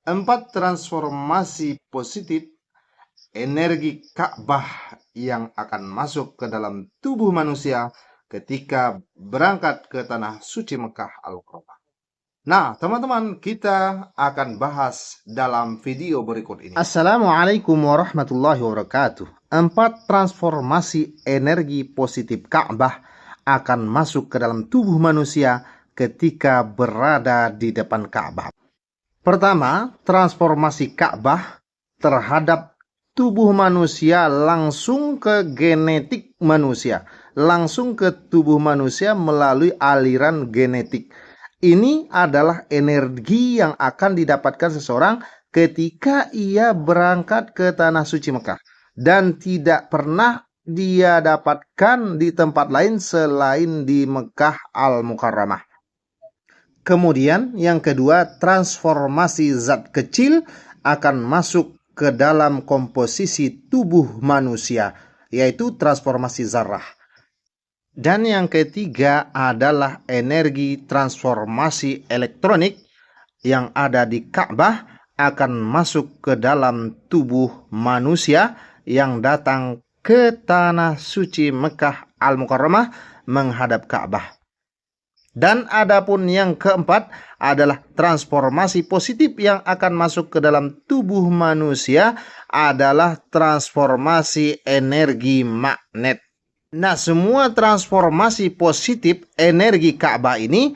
4 transformasi positif energi Ka'bah yang akan masuk ke dalam tubuh manusia ketika berangkat ke tanah suci Mekah Al-Mukarramah. Nah, teman-teman, kita akan bahas dalam video berikut ini. Assalamualaikum warahmatullahi wabarakatuh. 4 transformasi energi positif Ka'bah akan masuk ke dalam tubuh manusia ketika berada di depan Ka'bah. Pertama, transformasi Ka'bah terhadap tubuh manusia langsung ke genetik manusia, langsung ke tubuh manusia melalui aliran genetik. Ini adalah energi yang akan didapatkan seseorang ketika ia berangkat ke tanah suci Mekah dan tidak pernah dia dapatkan di tempat lain selain di Mekah Al-Mukarramah. Kemudian yang kedua, transformasi zat kecil akan masuk ke dalam komposisi tubuh manusia, yaitu transformasi zarah. Dan yang ketiga adalah energi transformasi elektronik yang ada di Ka'bah akan masuk ke dalam tubuh manusia yang datang ke tanah suci Mekah Al-Mukarramah menghadap Ka'bah. Dan adapun yang keempat adalah transformasi positif yang akan masuk ke dalam tubuh manusia adalah transformasi energi magnet. Nah, semua transformasi positif energi Ka'bah ini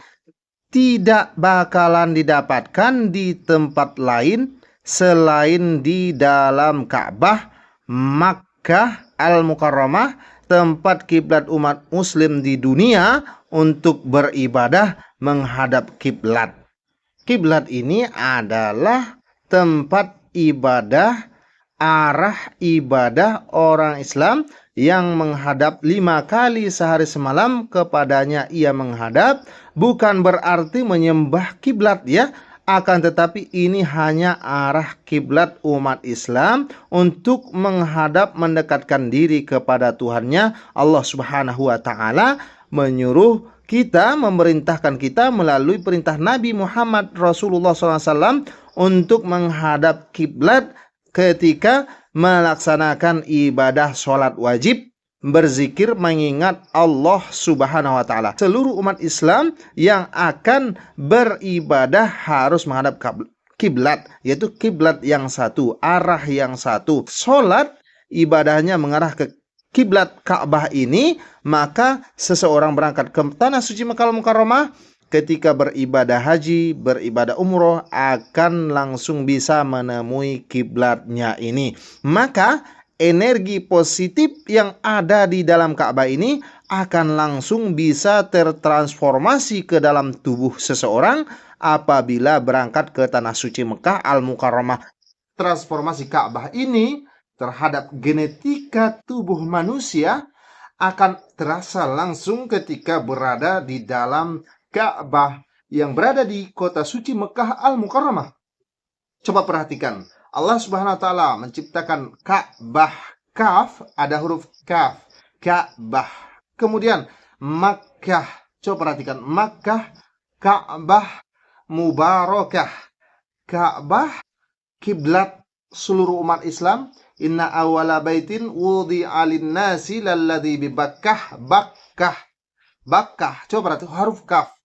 tidak bakalan didapatkan di tempat lain selain di dalam Ka'bah Makkah Al-Mukarramah, tempat kiblat umat muslim di dunia untuk beribadah menghadap kiblat. Kiblat ini adalah tempat ibadah, arah ibadah orang Islam yang menghadap 5 kali sehari semalam kepadanya ia menghadap. Bukan berarti menyembah kiblat ya, akan tetapi ini hanya arah kiblat umat Islam untuk menghadap mendekatkan diri kepada Tuhannya. Allah Subhanahu wa taala menyuruh kita, memerintahkan kita melalui perintah Nabi Muhammad Rasulullah SAW untuk menghadap kiblat ketika melaksanakan ibadah sholat wajib, berzikir mengingat Allah Subhanahu wa taala. Seluruh umat Islam yang akan beribadah harus menghadap kiblat, yaitu kiblat yang satu, arah yang satu. Sholat ibadahnya mengarah ke kiblat Ka'bah ini, maka seseorang berangkat ke tanah suci Mekah Al-Mukarramah ketika beribadah haji, beribadah umroh akan langsung bisa menemui kiblatnya ini. Maka energi positif yang ada di dalam Ka'bah ini akan langsung bisa tertransformasi ke dalam tubuh seseorang apabila berangkat ke tanah suci Mekah Al-Mukarramah. Transformasi Ka'bah ini terhadap genetika tubuh manusia akan terasa langsung ketika berada di dalam Ka'bah yang berada di kota suci Mekah Al-Mukarramah. Coba perhatikan, Allah Subhanahu wa taala menciptakan Ka'bah, kaf ada huruf kaf, Ka'bah. Kemudian Makkah, coba perhatikan, Makkah, Ka'bah, Mubarakah. Ka'bah kiblat seluruh umat Islam. Inna awwala baitin wudi'a lin-nasi lalladzi bi Bakkah, Bakkah. Bakkah, coba perhatikan huruf kaf.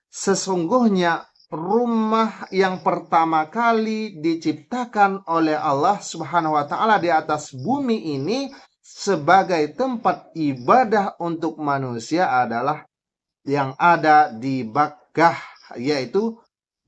Sesungguhnya rumah yang pertama kali diciptakan oleh Allah Subhanahu wa taala di atas bumi ini sebagai tempat ibadah untuk manusia adalah yang ada di Bakkah, yaitu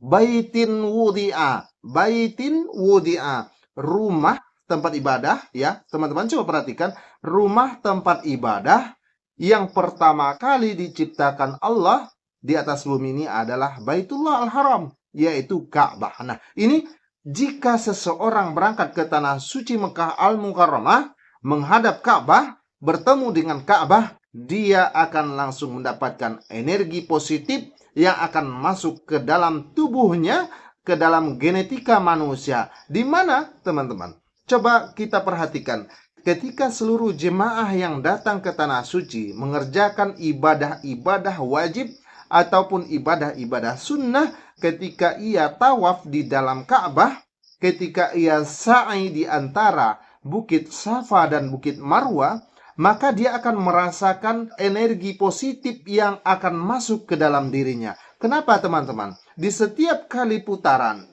baitin wudi'a. Baitin wudi'a, rumah tempat ibadah ya. Teman-teman coba perhatikan, rumah tempat ibadah yang pertama kali diciptakan Allah di atas bumi ini adalah Baitullah Al-Haram, yaitu Ka'bah. Nah, ini jika seseorang berangkat ke tanah suci Mekah Al-Mukarramah menghadap Ka'bah, bertemu dengan Ka'bah, dia akan langsung mendapatkan energi positif yang akan masuk ke dalam tubuhnya, ke dalam genetika manusia. Di mana, teman-teman? Coba kita perhatikan, ketika seluruh jemaah yang datang ke tanah suci mengerjakan ibadah-ibadah wajib ataupun ibadah-ibadah sunnah, ketika ia tawaf di dalam Ka'bah, ketika ia sa'i di antara Bukit Safa dan Bukit Marwa, maka dia akan merasakan energi positif yang akan masuk ke dalam dirinya. Kenapa teman-teman? Di setiap kali putaran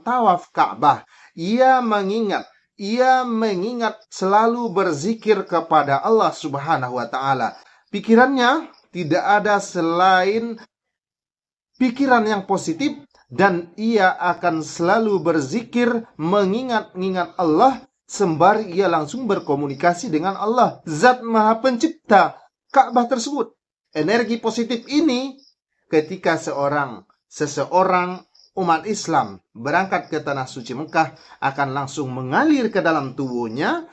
tawaf Ka'bah, ia mengingat selalu berzikir kepada Allah Subhanahu wa taala. Pikirannya tidak ada selain pikiran yang positif, dan ia akan selalu berzikir mengingat Allah sembari ia langsung berkomunikasi dengan Allah, Zat Maha Pencipta Ka'bah tersebut. Energi positif ini ketika seseorang umat Islam berangkat ke tanah suci Mekah akan langsung mengalir ke dalam tubuhnya,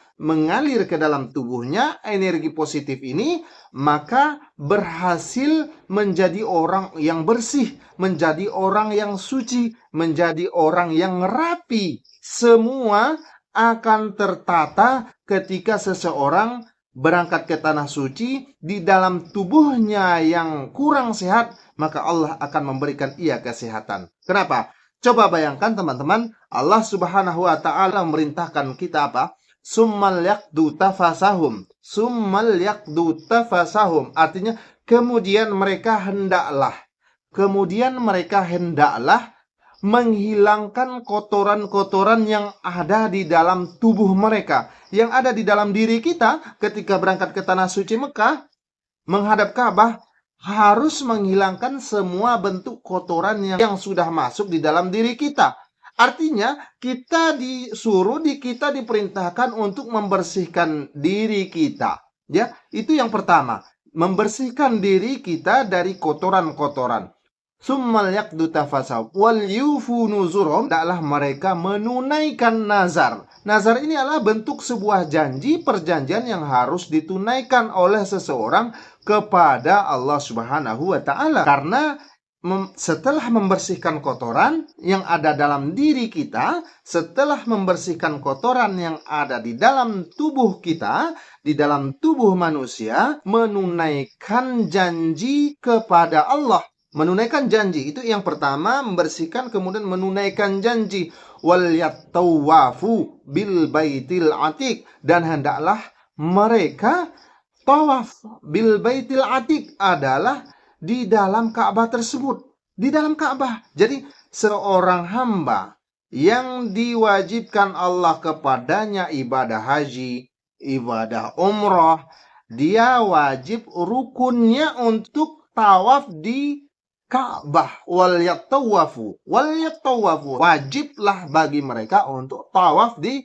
energi positif ini, maka berhasil menjadi orang yang bersih, menjadi orang yang suci, menjadi orang yang rapi. Semua akan tertata ketika seseorang berangkat ke tanah suci. Di dalam tubuhnya yang kurang sehat, maka Allah akan memberikan ia kesehatan. Kenapa? Coba bayangkan teman-teman, Allah Subhanahu wa taala memerintahkan kita apa? Summal yaqdu tafasahum. Artinya kemudian mereka hendaklah menghilangkan kotoran-kotoran yang ada di dalam tubuh mereka, yang ada di dalam diri kita. Ketika berangkat ke tanah suci Mekah menghadap Ka'bah, harus menghilangkan semua bentuk kotoran yang sudah masuk di dalam diri kita. Artinya kita diperintahkan untuk membersihkan diri kita. Ya, itu yang pertama, membersihkan diri kita dari kotoran-kotoran. Summal yaqdu tafasaw wal yufu nuzurum, adalah mereka menunaikan nazar. Nazar ini adalah bentuk sebuah perjanjian yang harus ditunaikan oleh seseorang kepada Allah Subhanahu wa taala. Karena setelah membersihkan kotoran yang ada dalam diri kita, setelah membersihkan kotoran yang ada di dalam tubuh kita, di dalam tubuh manusia, menunaikan janji kepada Allah. Menunaikan janji itu yang pertama, membersihkan, kemudian menunaikan janji. Wal yattawafu bil baitil atiq, dan hendaklah mereka tawaf bil baitil atiq, adalah di dalam Ka'bah tersebut, di dalam Ka'bah. Jadi seorang hamba yang diwajibkan Allah kepadanya ibadah haji, ibadah umrah, dia wajib rukunnya untuk tawaf di Ka'bah. Wal yattawafu, wajiblah bagi mereka untuk tawaf di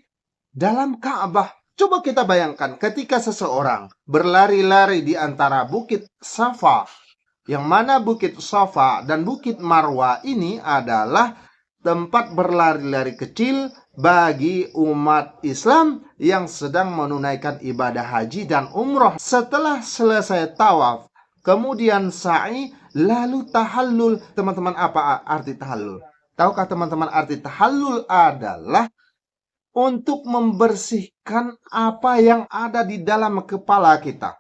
dalam Ka'bah. Coba kita bayangkan ketika seseorang berlari-lari di antara Bukit Safa, yang mana Bukit Safa dan Bukit Marwa ini adalah tempat berlari-lari kecil bagi umat Islam yang sedang menunaikan ibadah haji dan umrah. Setelah selesai tawaf, kemudian sa'i, lalu tahallul. Teman-teman, apa arti tahallul? Tahukah teman-teman arti tahallul? Adalah untuk membersihkan apa yang ada di dalam kepala kita.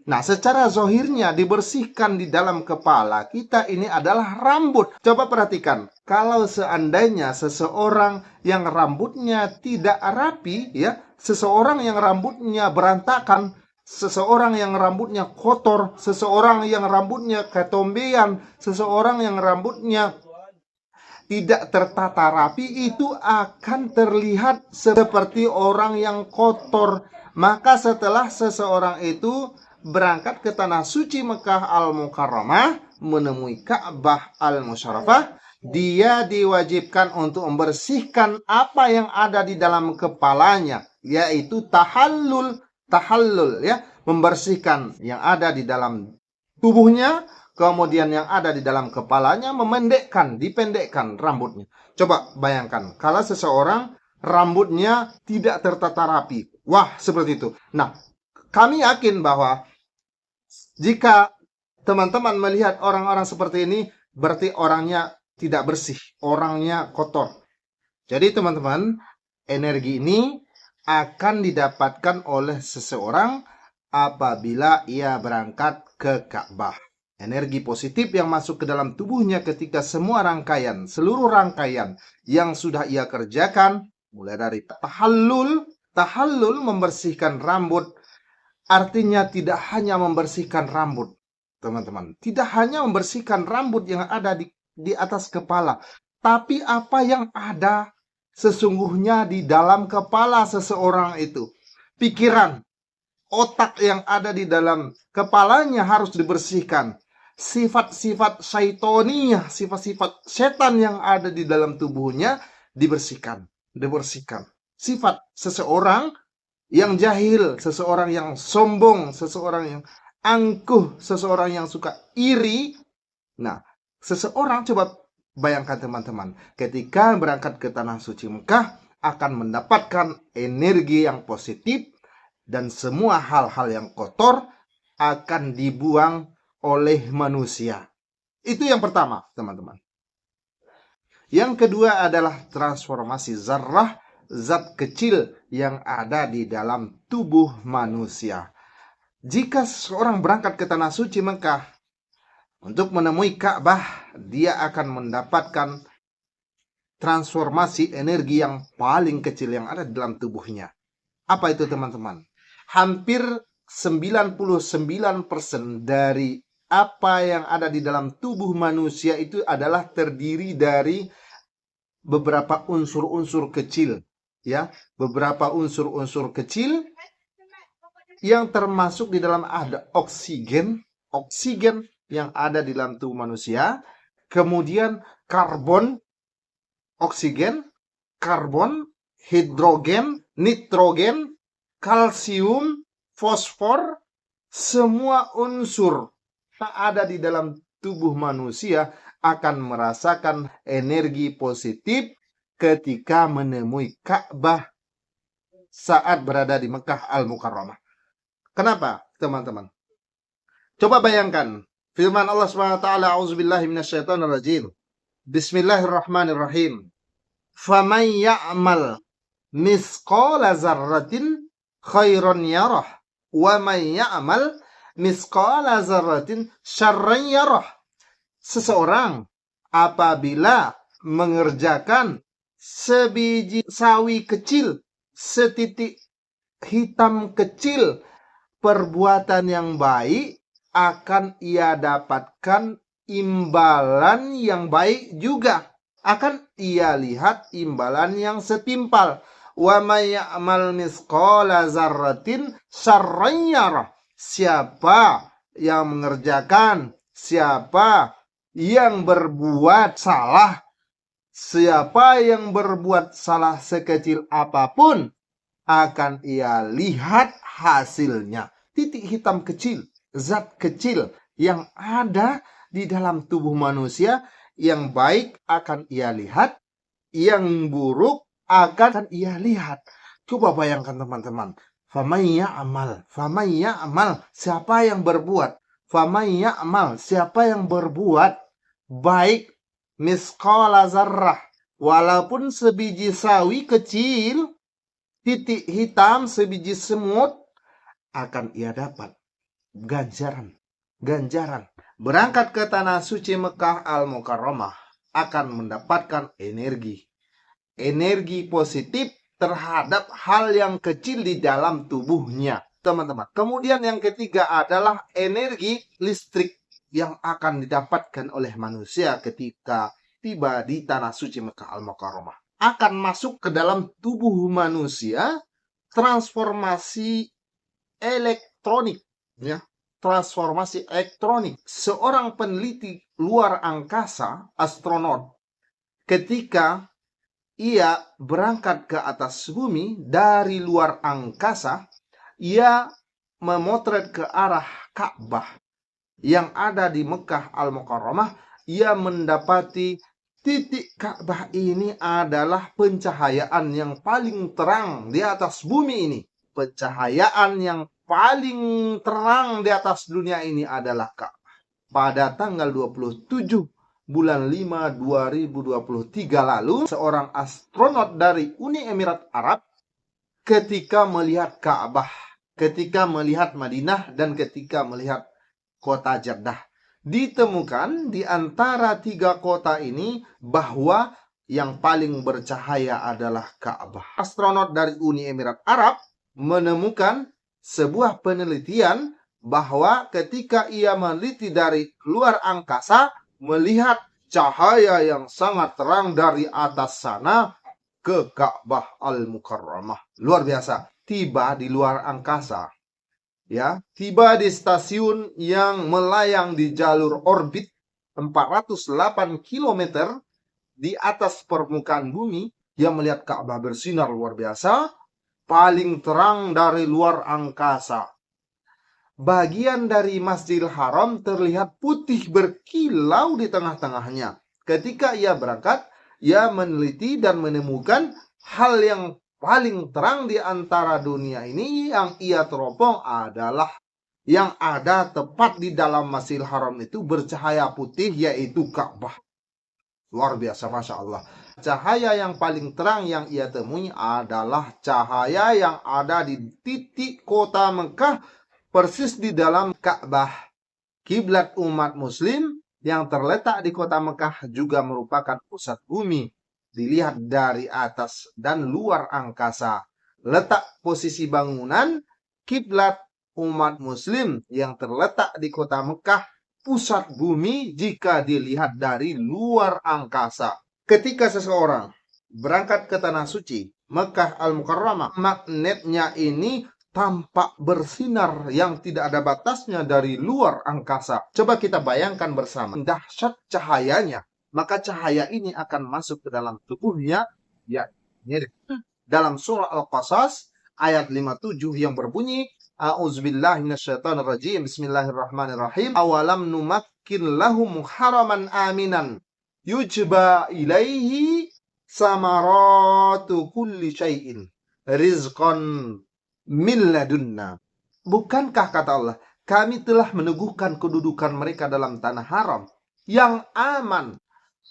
Nah, secara zohirnya dibersihkan di dalam kepala kita ini adalah rambut. Coba perhatikan, kalau seandainya seseorang yang rambutnya tidak rapi, ya, seseorang yang rambutnya berantakan, seseorang yang rambutnya kotor, seseorang yang rambutnya ketombean, seseorang yang rambutnya tidak tertata rapi, itu akan terlihat seperti orang yang kotor. Maka setelah seseorang itu berangkat ke tanah suci Mekah Al-Mukarramah, menemui Ka'bah Al-Musyarrafah, dia diwajibkan untuk membersihkan apa yang ada di dalam kepalanya, yaitu tahallul, ya, membersihkan yang ada di dalam tubuhnya, kemudian yang ada di dalam kepalanya, dipendekkan rambutnya. Coba bayangkan kalau seseorang rambutnya tidak tertata rapi, wah, seperti itu. Nah, kami yakin bahwa jika teman-teman melihat orang-orang seperti ini, berarti orangnya tidak bersih, orangnya kotor. Jadi teman-teman, energi ini akan didapatkan oleh seseorang apabila ia berangkat ke Ka'bah. Energi positif yang masuk ke dalam tubuhnya ketika semua rangkaian, seluruh rangkaian yang sudah ia kerjakan, mulai dari tahallul membersihkan rambut, artinya tidak hanya membersihkan rambut, teman-teman. Tidak hanya membersihkan rambut yang ada di atas kepala, tapi apa yang ada sesungguhnya di dalam kepala seseorang itu. Pikiran, otak yang ada di dalam kepalanya harus dibersihkan. Sifat-sifat syaitoniyah, sifat-sifat setan yang ada di dalam tubuhnya dibersihkan. Sifat seseorang yang jahil, seseorang yang sombong, seseorang yang angkuh, seseorang yang suka iri. Nah, seseorang, coba bayangkan teman-teman, ketika berangkat ke Tanah Suci Mekah akan mendapatkan energi yang positif dan semua hal-hal yang kotor akan dibuang oleh manusia. Itu yang pertama, teman-teman. Yang kedua adalah transformasi zarrah, zat kecil yang ada di dalam tubuh manusia. Jika seseorang berangkat ke Tanah Suci Mekah untuk menemui Ka'bah, dia akan mendapatkan transformasi energi yang paling kecil yang ada di dalam tubuhnya. Apa itu, teman-teman? Hampir 99% dari apa yang ada di dalam tubuh manusia itu adalah terdiri dari beberapa unsur-unsur kecil, ya, beberapa unsur-unsur kecil yang termasuk di dalam ada oksigen yang ada di dalam tubuh manusia, kemudian karbon, hidrogen, nitrogen, kalsium, fosfor, semua unsur yang ada di dalam tubuh manusia akan merasakan energi positif ketika menemui Ka'bah saat berada di Mekah Al-Mukarramah. Kenapa, teman-teman? Coba bayangkan firman Allah SWT, A'udzubillahi minasyaitonirrajim. Bismillahirrahmanirrahim. Faman ya'mal misqala zarratin khairan yarah wa man ya'mal misqala zarratin syarran yarah. Seseorang apabila mengerjakan sebiji sawi kecil, setitik hitam kecil, perbuatan yang baik, akan ia dapatkan imbalan yang baik juga. Akan ia lihat imbalan yang setimpal. Wa may ya'mal misqala zarratin syarran yarah. Siapa yang mengerjakan, siapa yang berbuat salah, siapa yang berbuat salah sekecil apapun, akan ia lihat hasilnya. Titik hitam kecil, zat kecil yang ada di dalam tubuh manusia, yang baik akan ia lihat, yang buruk akan ia lihat. Coba bayangkan, teman-teman. Faman ya'mal, siapa yang berbuat? Faman ya'mal, siapa yang berbuat baik, misqala zarrah, walaupun sebiji sawi kecil, titik hitam, sebiji semut, akan ia dapat ganjaran. Berangkat ke Tanah Suci Mekah Al-Mukarramah akan mendapatkan energi positif terhadap hal yang kecil di dalam tubuhnya, teman-teman. Kemudian yang ketiga adalah energi listrik yang akan didapatkan oleh manusia ketika tiba di Tanah Suci Mekah Al-Mukarramah. Akan masuk ke dalam tubuh manusia transformasi elektronik, ya. Transformasi elektronik. Seorang peneliti luar angkasa, astronot, ketika ia berangkat ke atas bumi dari luar angkasa, ia memotret ke arah Ka'bah yang ada di Mekah Al-Mukarramah. Ia mendapati titik Ka'bah ini adalah pencahayaan yang paling terang di atas bumi ini. Pencahayaan yang paling terang di atas dunia ini adalah Ka'bah. Pada tanggal 27 bulan 5 2023 lalu, seorang astronot dari Uni Emirat Arab ketika melihat Ka'bah, ketika melihat Madinah, dan ketika melihat kota Jeddah, Ditemukan di antara 3 kota ini bahwa yang paling bercahaya adalah Ka'bah. Astronot dari Uni Emirat Arab menemukan sebuah penelitian bahwa ketika ia meneliti dari luar angkasa, melihat cahaya yang sangat terang dari atas sana ke Ka'bah Al-Mukarramah. Luar biasa. Tiba di luar angkasa. Ya, tiba di stasiun yang melayang di jalur orbit 408 km di atas permukaan bumi, dia melihat Ka'bah bersinar luar biasa, paling terang dari luar angkasa. Bagian dari Masjidil Haram terlihat putih berkilau di tengah-tengahnya. Ketika ia berangkat, ia meneliti dan menemukan hal yang paling terang di antara dunia ini yang ia teropong adalah yang ada tepat di dalam Masjidil Haram itu bercahaya putih, yaitu Ka'bah. Luar biasa, Masya Allah. Cahaya yang paling terang yang ia temui adalah cahaya yang ada di titik kota Mekah, persis di dalam Ka'bah. Kiblat umat muslim yang terletak di kota Mekah juga merupakan pusat bumi. Dilihat dari atas dan luar angkasa. Letak posisi bangunan kiblat umat muslim yang terletak di kota Mekah, pusat bumi jika dilihat dari luar angkasa. Ketika seseorang berangkat ke tanah suci Mekah Al-Mukarramah, magnetnya ini tampak bersinar yang tidak ada batasnya dari luar angkasa. Coba kita bayangkan bersama dahsyat cahayanya. Maka cahaya ini akan masuk ke dalam tubuhnya. Ya, dalam surah Al-Qasas ayat 57 yang berbunyi, A'udzubillahi minasyaitonirrajim. Bismillahirrahmanirrahim. Awalam numakkin lahum haraman aminan yujba ilaihi samaratu kulli syai'in rizqan min ladunna. Bukankah, kata Allah, kami telah meneguhkan kedudukan mereka dalam tanah haram yang aman,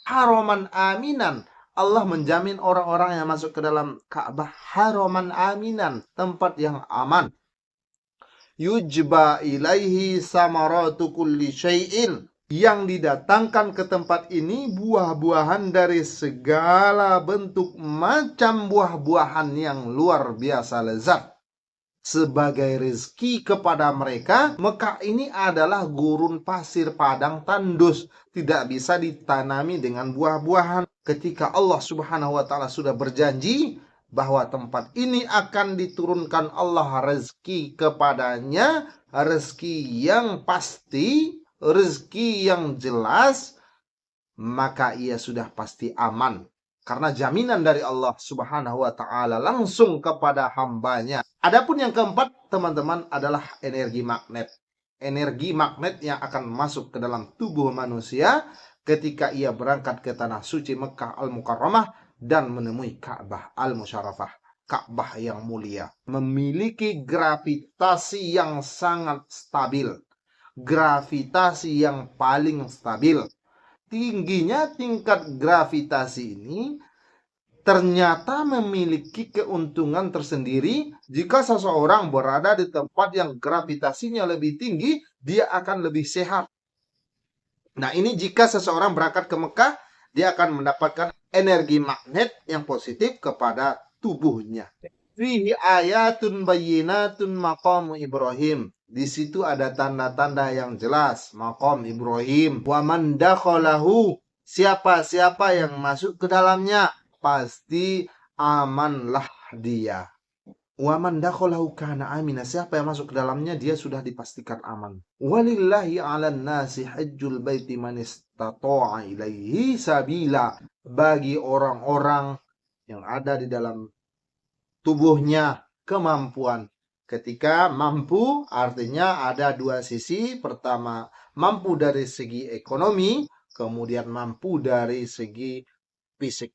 haraman aminan. Allah menjamin orang-orang yang masuk ke dalam Ka'bah haraman aminan, tempat yang aman. Yujba ilaihi samaratu kulli syai'in, yang didatangkan ke tempat ini buah-buahan dari segala bentuk macam buah-buahan yang luar biasa lezat. Sebagai rezeki kepada mereka, Mekah ini adalah gurun pasir padang tandus, tidak bisa ditanami dengan buah-buahan. Ketika Allah Subhanahu wa taala sudah berjanji bahwa tempat ini akan diturunkan Allah rezeki kepadanya, rezeki yang pasti, rezeki yang jelas, maka ia sudah pasti aman. Karena jaminan dari Allah Subhanahu wa taala langsung kepada hambanya. Adapun yang keempat, teman-teman, adalah energi magnet. Energi magnet yang akan masuk ke dalam tubuh manusia ketika ia berangkat ke tanah suci Mekah Al-Mukarramah dan menemui Ka'bah Al-Musyarrafah. Ka'bah yang mulia. Memiliki gravitasi yang sangat stabil. Gravitasi yang paling stabil. Tingginya tingkat gravitasi ini ternyata memiliki keuntungan tersendiri. Jika seseorang berada di tempat yang gravitasinya lebih tinggi, dia akan lebih sehat. Nah, ini jika seseorang berangkat ke Mekah, dia akan mendapatkan energi magnet yang positif kepada tubuhnya. Fihi ayatun bayyinatun maqam Ibrahim. Di situ ada tanda-tanda yang jelas, maqam Ibrahim. Wa man dakhalahu, siapa-siapa yang masuk ke dalamnya pasti amanlah dia. Wa man dakhalahu kana amina, siapa yang masuk ke dalamnya dia sudah dipastikan aman. Walillahi 'alan nasi hajjul baiti man istata'a ilaihi sabila. Bagi orang-orang yang ada di dalam tubuhnya kemampuan. Ketika mampu artinya ada dua sisi. Pertama, mampu dari segi ekonomi, kemudian mampu dari segi fisik.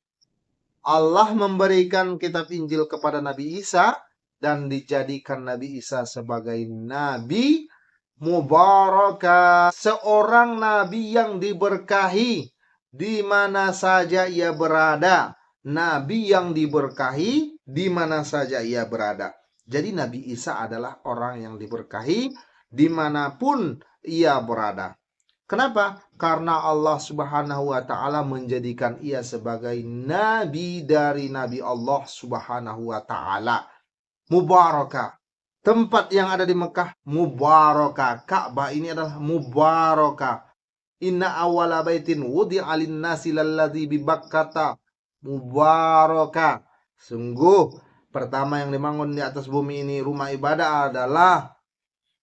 Allah memberikan kitab Injil kepada Nabi Isa dan dijadikan Nabi Isa sebagai nabi mubarakah, seorang nabi yang diberkahi di mana saja ia berada. Nabi yang diberkahi di mana saja ia berada. Jadi Nabi Isa adalah orang yang diberkahi dimanapun ia berada. Kenapa? Karena Allah Subhanahu wa taala menjadikan ia sebagai nabi dari nabi Allah Subhanahu wa taala. Mubarakah. Tempat yang ada di Mekah mubarakah. Ka'bah ini adalah mubarakah. Inna awwala baitin wudi'a lin-nasi lalladzi bi Bakkata mubarakah. Sungguh pertama yang dibangun di atas bumi ini rumah ibadah adalah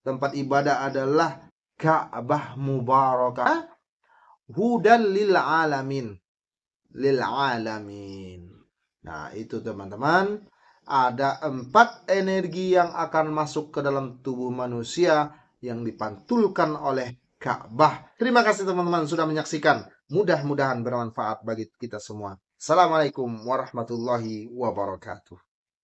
tempat ibadah adalah Ka'bah mubarakah. Hudan lil alamin. Lil alamin. Nah, itu teman-teman. Ada 4 energi yang akan masuk ke dalam tubuh manusia yang dipantulkan oleh Ka'bah. Terima kasih teman-teman sudah menyaksikan. Mudah-mudahan bermanfaat bagi kita semua. Assalamualaikum warahmatullahi wabarakatuh.